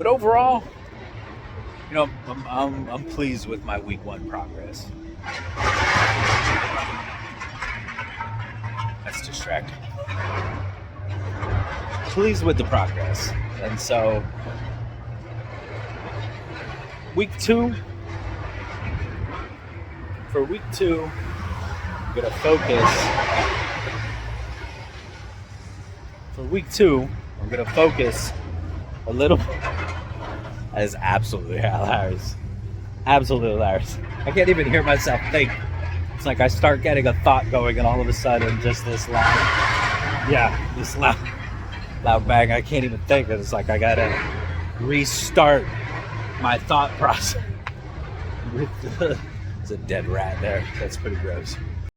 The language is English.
But overall, I'm pleased with my week one progress. That's distracting. Pleased with the progress. And so, week two, for week two, I'm going to focus. For week two, I'm going to focus a little. That is absolutely hilarious. Absolutely hilarious. I can't even hear myself think. It's like I start getting a thought going, and all of a sudden, just this loud bang. I can't even think. And it's like I gotta restart my thought process. It's a dead rat there. That's pretty gross.